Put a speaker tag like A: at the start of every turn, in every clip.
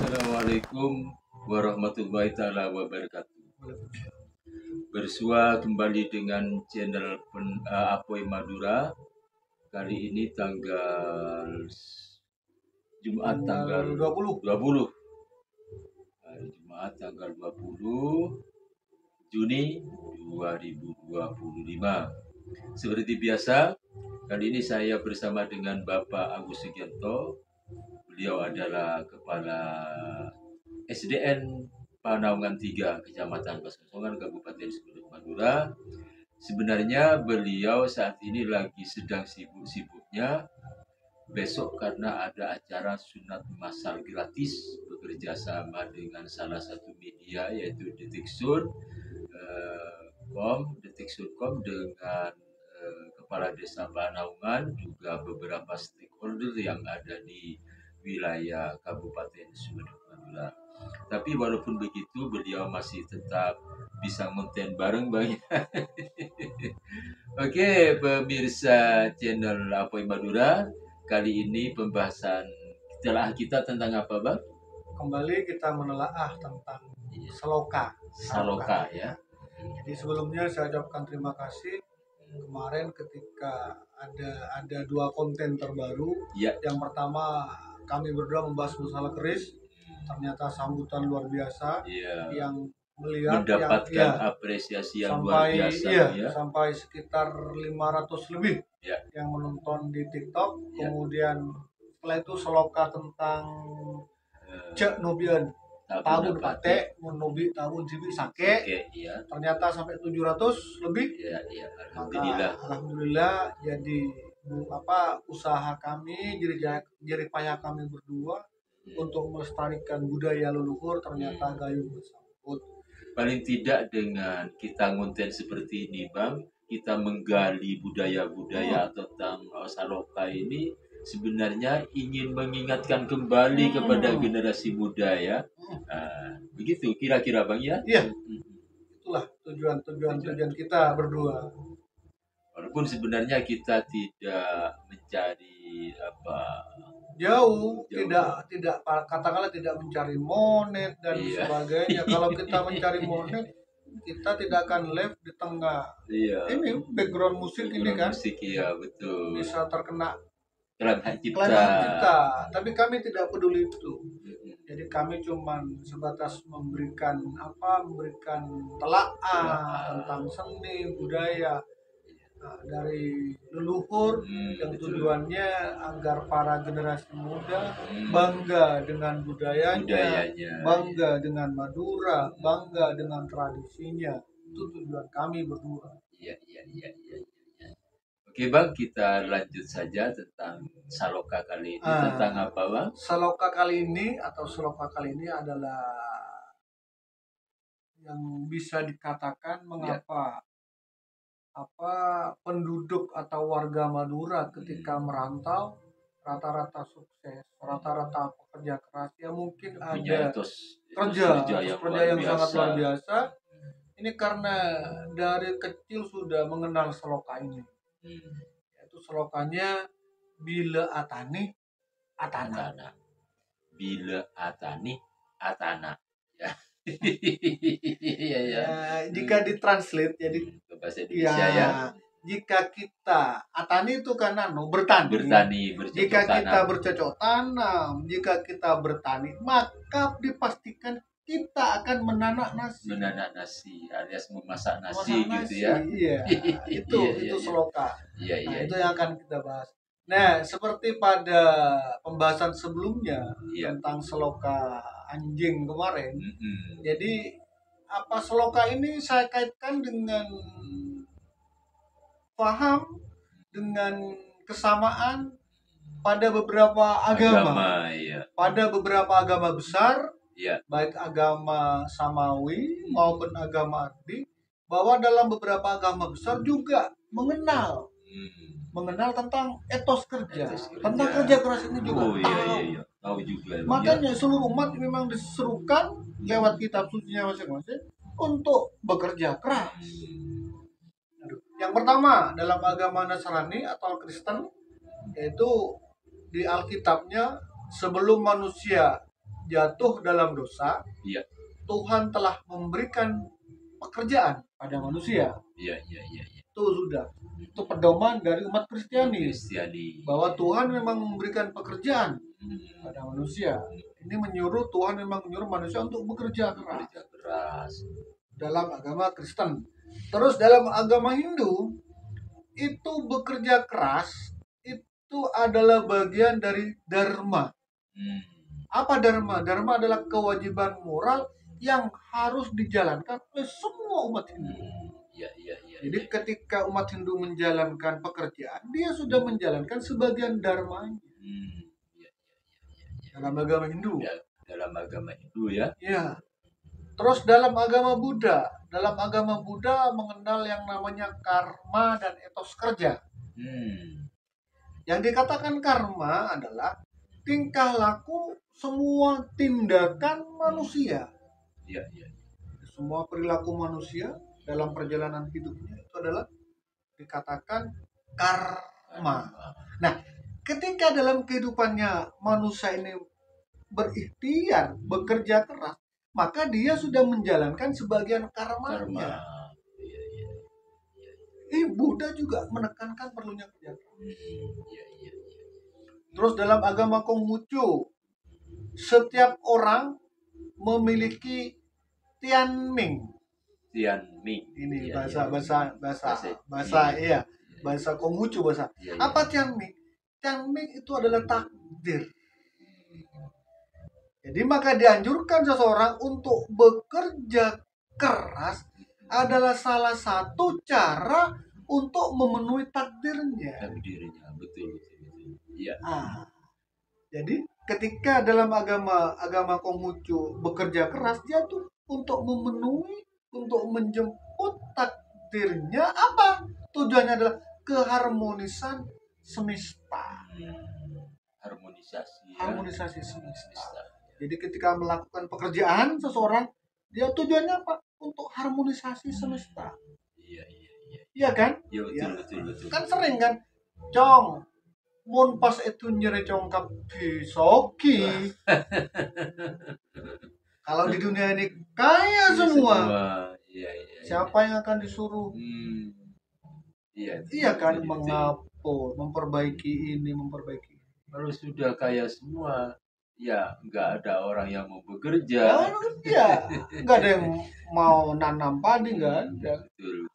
A: Assalamualaikum warahmatullahi taala wabarakatuh. Bersua kembali dengan channel Apoy Madura. Kali ini Jumat tanggal 20. Hari Jumat tanggal 20 Juni 2025. Seperti biasa, kali ini saya bersama dengan Bapak Agus Sugianto. Beliau adalah Kepala SDN Panaungan 3, Kecamatan Pasosongan, Kabupaten Sumeneb, Madura. Sebenarnya beliau saat ini lagi sedang sibuk-sibuknya. Besok karena ada acara sunat massal gratis bekerja sama dengan salah satu media yaitu Detiksun.com dengan Kepala Desa Panaungan, juga beberapa stakeholder yang ada di wilayah Kabupaten Sumeneb, Madura. Tapi walaupun begitu, beliau masih tetap bisa konten bareng Bang. Oke, pemirsa channel Apoy Madura, kali ini pembahasan kita tentang apa, Bang?
B: Kembali kita menelaah tentang Saloka
A: ya.
B: Jadi sebelumnya saya ucapkan terima kasih kemarin ketika ada dua konten terbaru.
A: Ya.
B: Yang pertama kami berdua membahas masalah keris, ternyata sambutan luar biasa.
A: Ya.
B: Yang melihat
A: mendapatkan apresiasi yang luar biasa,
B: sampai sekitar 500 lebih yang menonton di TikTok. Kemudian setelah itu Saloka tentang Cek Nubian tahun pate menubi tahun cibi sake, ternyata sampai 700 lebih. Alhamdulillah jadi usaha kami, jerih payah kami berdua untuk melestarikan budaya leluhur ternyata gayung bersambut.
A: Paling tidak dengan kita ngonten seperti ini, Bang, kita menggali budaya-budaya tentang Saloka ini sebenarnya ingin mengingatkan kembali kepada generasi muda ya. Begitu kira-kira Bang ya?
B: Iya. Itulah tujuan kita berdua.
A: Walaupun sebenarnya kita tidak mencari
B: jauh, tidak katakanlah tidak mencari monet dan sebagainya. Kalau kita mencari monet, kita tidak akan live di tengah. Ini background musik ini kan.
A: Musik ya, betul.
B: Bisa terkena
A: hak cipta.
B: Tapi kami tidak peduli itu. Jadi kami cuma sebatas memberikan telaah tentang seni budaya dari leluhur, yang tujuannya agar para generasi muda bangga dengan budayanya, bangga dengan Madura, bangga dengan tradisinya. Itu tujuan kami berdua.
A: Iya. Oke Bang, kita lanjut saja tentang Saloka kali ini. Tentang apa Bang?
B: Saloka kali ini adalah yang bisa dikatakan mengapa penduduk atau warga Madura ketika merantau rata-rata sukses, rata-rata pekerja keras. Ya mungkin ada kerja yang sangat luar biasa. Ini karena dari kecil sudah mengenal Saloka ini. Yaitu Salokanya bila atani atana.
A: Bila atani atana.
B: Jika ditranslate jadi
A: bahasa Indonesia
B: jika kita atani itu kan bertani, jika kita bercocok tanam, jika kita bertani, maka dipastikan kita akan menanak nasi
A: alias memasak nasi gitu ya.
B: Iya. Itu Saloka. Itu yang akan kita bahas. Nah, seperti pada pembahasan sebelumnya tentang Saloka anjing kemarin. Jadi Saloka ini saya kaitkan dengan paham dengan kesamaan pada beberapa agama. Pada beberapa agama besar, baik agama Samawi maupun agama Ardi, bahwa dalam beberapa agama besar juga mengenal tentang etos kerja, tentang kerja keras ini juga
A: tahu juga.
B: Makanya seluruh umat memang diserukan lewat kitab sucinya masing-masing untuk bekerja keras. Yang pertama dalam agama Nasrani atau Kristen, yaitu di Alkitabnya sebelum manusia jatuh dalam dosa,
A: Iya.
B: Tuhan telah memberikan pekerjaan pada manusia.
A: Iya.
B: Itu sudah. Itu pedoman dari umat Kristiani. Bahwa Tuhan memang memberikan pekerjaan pada manusia. Ini Tuhan memang menyuruh manusia untuk bekerja keras. Dalam agama Kristen. Terus dalam agama Hindu, itu bekerja keras itu adalah bagian dari dharma. Apa dharma? Dharma adalah kewajiban moral yang harus dijalankan oleh semua umat Hindu. Jadi ketika umat Hindu menjalankan pekerjaan, dia sudah menjalankan sebagian dharmanya. Dalam agama Hindu.
A: Dalam agama Hindu ya.
B: Ya. Terus dalam agama Buddha mengenal yang namanya karma dan etos kerja. Yang dikatakan karma adalah tingkah laku semua tindakan manusia. Semua perilaku manusia dalam perjalanan hidupnya itu adalah dikatakan karma. Nah, ketika dalam kehidupannya manusia ini berikhtiar, bekerja keras, maka dia sudah menjalankan sebagian karmanya. Buddha juga menekankan perlunya kerja keras. Terus dalam agama Konghucu, setiap orang memiliki Tianming. Ini bahasa Konghucu bahasa. Apa Tianming? Tianming itu adalah takdir. Jadi maka dianjurkan seseorang untuk bekerja keras adalah salah satu cara untuk memenuhi takdirnya.
A: Betul.
B: Jadi ketika dalam agama Konghucu bekerja keras, dia tuh untuk memenuhi, untuk menjemput takdirnya. Apa tujuannya? Adalah keharmonisan semesta. Harmonisasi semesta. Jadi ketika melakukan pekerjaan seseorang, dia tujuannya apa? Untuk harmonisasi semesta. Iya kan?
A: Betul.
B: Kan sering kan, Cong, mun pas itu nyeri congkap di Soki. Kalau di dunia ini kaya semua. Siapa yang akan disuruh? Iya kan, mengapur, memperbaiki ini, memperbaiki.
A: Kalau sudah kaya semua, ya nggak ada orang yang mau bekerja.
B: Nggak ada yang mau nanam padi, nggak ada.
A: Betul.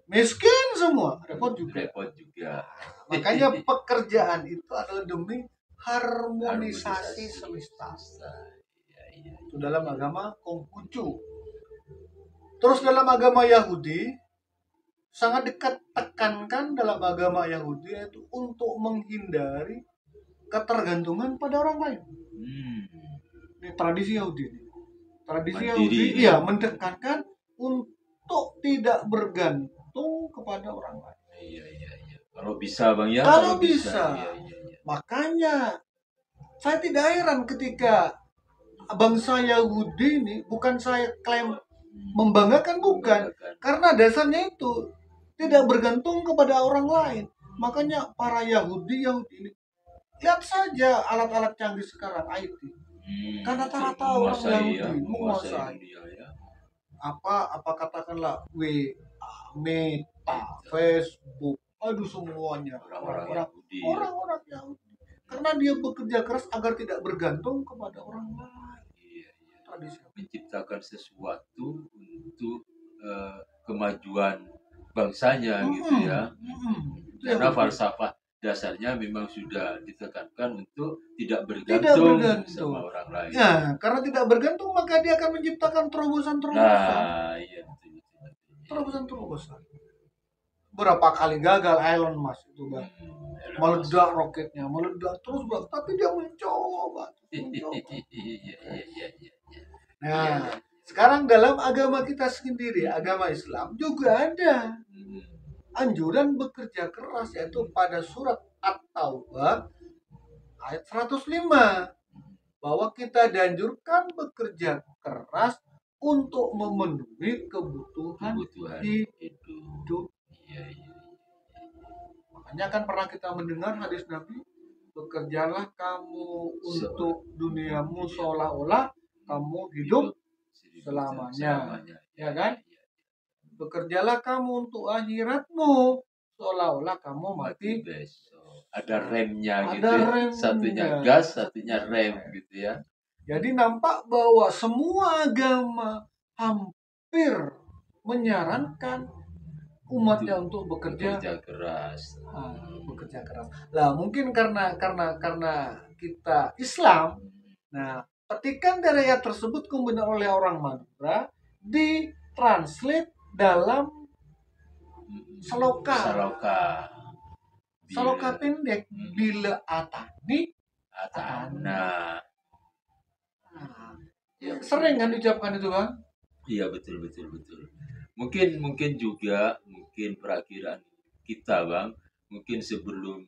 B: Miskin semua, repot juga. Makanya pekerjaan itu adalah demi harmonisasi semesta. Itu dalam agama Konghucu. Terus dalam agama Yahudi, sangat ditekankan dalam agama Yahudi yaitu untuk menghindari ketergantungan pada orang lain. Ini tradisi Yahudi. Yahudi menekankan untuk tidak bergantung kepada orang lain.
A: Kalau bisa Bang ya.
B: Kalau bisa. Makanya saya tidak heran ketika bangsa Yahudi ini, bukan saya klaim membanggakan, bukan. Karena dasarnya itu tidak bergantung kepada orang lain. Makanya para Yahudi ini, lihat saja alat-alat canggih sekarang IT. Karena rata-rata orang Yahudi menguasai. Apa katakanlah Meta, Facebook, semuanya orang-orang Yahudi. Karena dia bekerja keras agar tidak bergantung kepada orang lain.
A: Menciptakan sesuatu untuk kemajuan bangsanya gitu ya. Karena falsafah dasarnya memang sudah ditekankan untuk tidak bergantung sama orang lain.
B: Ya, karena tidak bergantung maka dia akan menciptakan terobosan-terobosan. Terobosan-terobosan. Berapa kali gagal Elon Musk itu kan. Meledak roketnya, terus tapi dia mencoba. Nah, sekarang dalam agama kita sendiri, agama Islam juga ada anjuran bekerja keras, yaitu pada surat At-Taubah ayat 105 bahwa kita dianjurkan bekerja keras untuk memenuhi kebutuhan hidup. Makanya kan pernah kita mendengar hadis Nabi bekerjalah kamu untuk duniamu seolah-olah kamu hidup selamanya, ya kan? Bekerjalah kamu untuk akhiratmu seolah-olah kamu mati
A: besok. Ada remnya
B: ada
A: gitu ya.
B: remnya.
A: Satunya gas, satunya rem gitu ya.
B: Jadi nampak bahwa semua agama hampir menyarankan umatnya untuk bekerja
A: keras.
B: Bekerja keras. Lah mungkin karena kita Islam. Nah, petikan dari ayat tersebut kemudian oleh orang Madura ditranslate dalam saloka. Saloka pendek bila atani atana. Sering kan diucapkan itu, Bang?
A: Iya, betul. Mungkin juga perakiraan kita, Bang, mungkin sebelum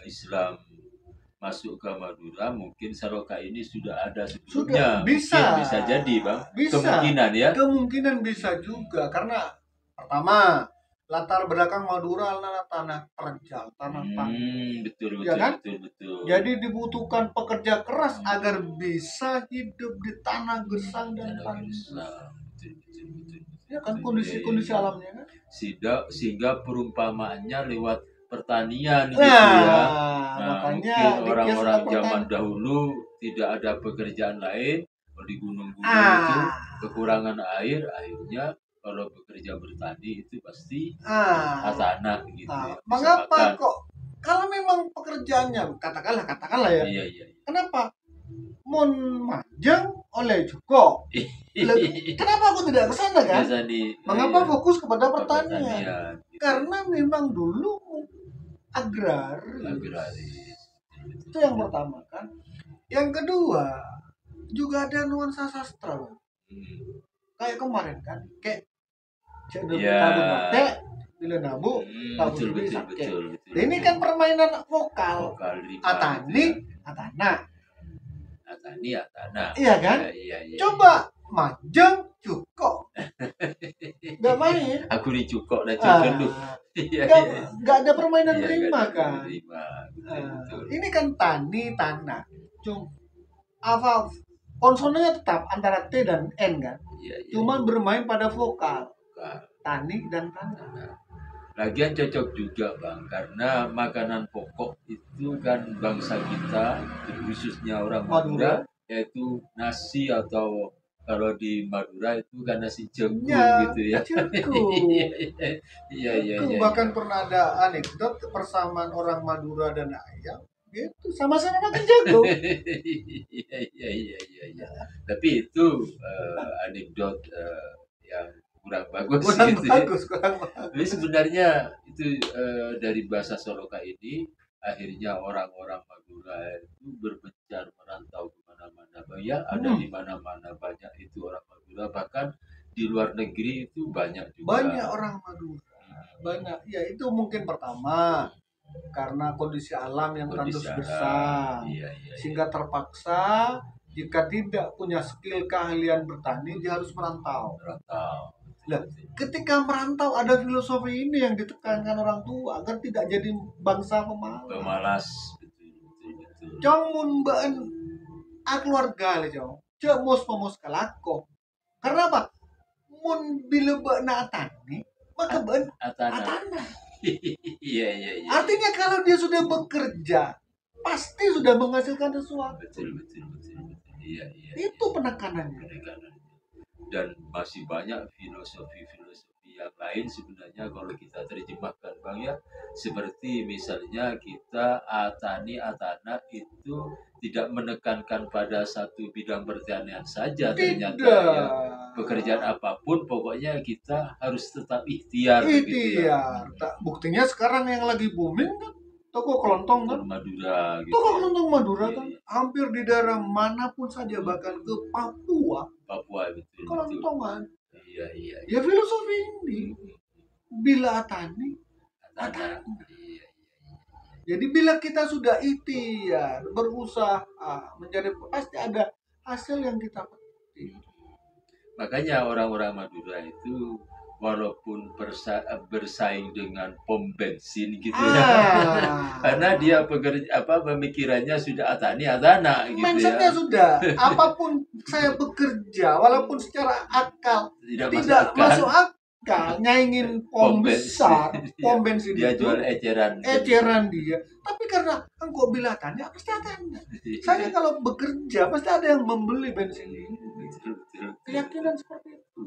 A: Islam masuk ke Madura, mungkin saloka ini sudah ada sebelumnya. Bisa jadi, Bang.
B: Kemungkinan bisa juga karena pertama latar belakang Madura adalah tanah terjal, tanah tandus.
A: Betul.
B: Jadi dibutuhkan pekerja keras agar bisa hidup di tanah gersang dan tandus.
A: Betul.
B: Ya kan kondisi alamnya kan.
A: Sehingga perumpamaannya lewat pertanian gitu ya.
B: Makanya
A: mungkin orang-orang zaman dahulu tidak ada pekerjaan lain, di gunung-gunung itu kekurangan air, akhirnya kalau bekerja bertani itu pasti tanah gitu.
B: Mengapa kok kalau memang pekerjaannya katakanlah ya.
A: Iya.
B: Kenapa mun majeng oleh Joko? Kenapa aku tidak ke sana kan? Mengapa fokus kepada pertanian? Karena memang dulu agraris. Itu yang pertama kan. Yang kedua juga ada nuansa sastra, Bang. Kayak kemarin kan, kayak tabur mate, bila nabu, tabur betul. Ini kan permainan vokal. Atani, atana. Iya kan?
A: Iya.
B: Coba majeng cuko. Gak main.
A: Aku di cuko dan cuko dulu.
B: Gak ada permainan terima kan.
A: Betul.
B: Ini kan tani, tanah. Apa konsonannya tetap antara T dan N kan. Cuman bermain pada vokal. Tani dan tanah.
A: Lagian cocok juga, Bang, karena makanan pokok itu kan bangsa kita, khususnya orang Madura, yaitu nasi atau kalau di Madura itu kan nasi jagung gitu ya. Iya.
B: Bahkan pernah ada anekdot persamaan orang Madura dan ayam, gitu sama-sama makan jagung.
A: Iya. Tapi itu anekdot yang kurang bagus. Tapi sebenarnya itu dari bahasa Soloka ini akhirnya orang-orang Madura itu berpencar merantau kemana-mana, ya ada di mana-mana banyak itu orang Madura, bahkan di luar negeri itu banyak juga.
B: Banyak orang Madura, banyak. Ya itu mungkin pertama karena kondisi alam yang tandus gersang, sehingga terpaksa jika tidak punya skill keahlian bertani dia harus merantau. Nah, ketika merantau ada filosofi ini yang ditekankan orang tua agar tidak jadi bangsa pemalas.
A: Betul.
B: Jong mun beun keluarga le jong. Cek mos kalako. Karena apa? Mun bila beun atani, maka beun atana.
A: Iya.
B: Artinya kalau dia sudah bekerja, pasti sudah menghasilkan sesuatu.
A: Betul. Iya.
B: Itu penekanannya.
A: Dan masih banyak filosofi yang lain sebenarnya kalau kita terjemahkan, Bang, ya, seperti misalnya kita atana itu tidak menekankan pada satu bidang pertanian saja. Ternyata ya, pekerjaan apapun pokoknya kita harus tetap ikhtiar.
B: Buktinya sekarang yang lagi booming kan toko kelontong kan
A: Madura gitu.
B: Toko kelontong Madura kan hampir di daerah manapun saja, bahkan ke Papua
A: betul.
B: Kelontongan.
A: Iya.
B: Ya filosofi ini bila atani.
A: Iya.
B: Jadi bila kita sudah ikhtiar berusaha menjadi, pasti ada hasil yang kita petik.
A: Makanya orang-orang Madura itu walaupun bersaing dengan pom bensin gitu ya. Karena dia pemikirannya sudah atana gitu
B: mindsetnya
A: ya.
B: sudah apapun saya bekerja walaupun secara akal tidak masuk akal nyaingin pom besar, pom bensin
A: dia jual eceran
B: dia. Tapi karena engkau bilang tanya pasti atana. Saya kalau bekerja pasti ada yang membeli bensin ini. Keyakinan seperti itu.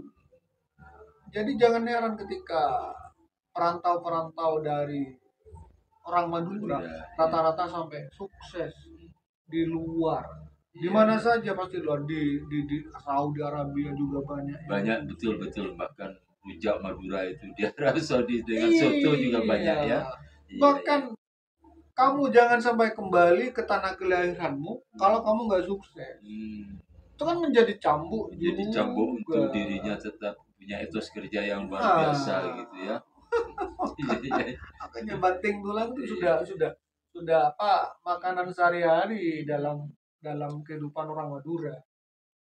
B: Jadi jangan heran ketika perantau-perantau dari orang Madura rata-rata sampai sukses di luar. Di mana saja pasti luar, di Saudi Arabia juga banyak.
A: Betul bahkan rujak Madura itu di Arab Saudi dengan soto juga banyak ya.
B: Bahkan kamu jangan sampai kembali ke tanah kelahiranmu kalau kamu nggak sukses. Itu kan menjadi cambuk.
A: Jadi cambuk untuk dirinya tetap punya etos kerja yang luar biasa gitu ya.
B: Makanya banting tulang itu sudah makanan sehari-hari dalam kehidupan orang Madura.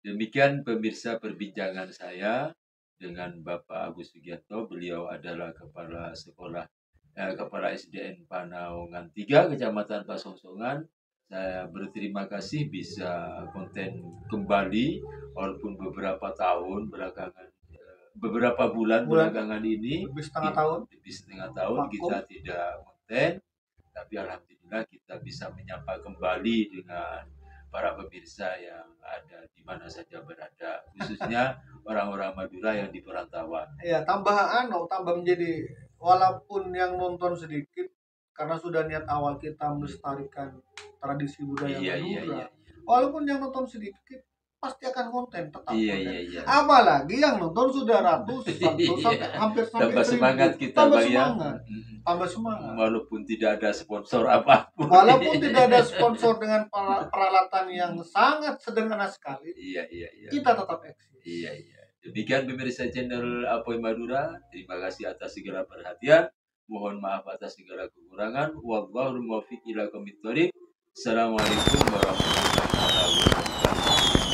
A: Demikian pemirsa perbincangan saya dengan Bapak Agus Sugiarto. Beliau adalah kepala sekolah kepala SDN Panaungan 3 Kecamatan Pasongsongan. Saya berterima kasih bisa konten kembali walaupun beberapa bulan belakangan ini
B: lebih
A: setengah tahun kita tidak konten, tapi alhamdulillah kita bisa menyapa kembali dengan para pemirsa yang ada di mana saja berada, khususnya orang-orang Madura yang di perantauan.
B: Ya, tambah menjadi walaupun yang nonton sedikit karena sudah niat awal kita melestarikan tradisi budaya Madura. Walaupun yang nonton sedikit pasti akan konten tetap konten. Apalagi yang nonton sudah hampir
A: tambah semangat kita
B: tambah semangat
A: walaupun tidak ada sponsor apapun,
B: walaupun tidak ada sponsor dengan peralatan yang sangat sederhana sekali. Kita tetap eksis.
A: Demikian pemirsa channel Apoy Madura, terima kasih atas segala perhatian, mohon maaf atas segala kekurangan. Wallahul muwaffiq ila aqwamit thoriq. Assalamualaikum warahmatullahi wabarakatuh.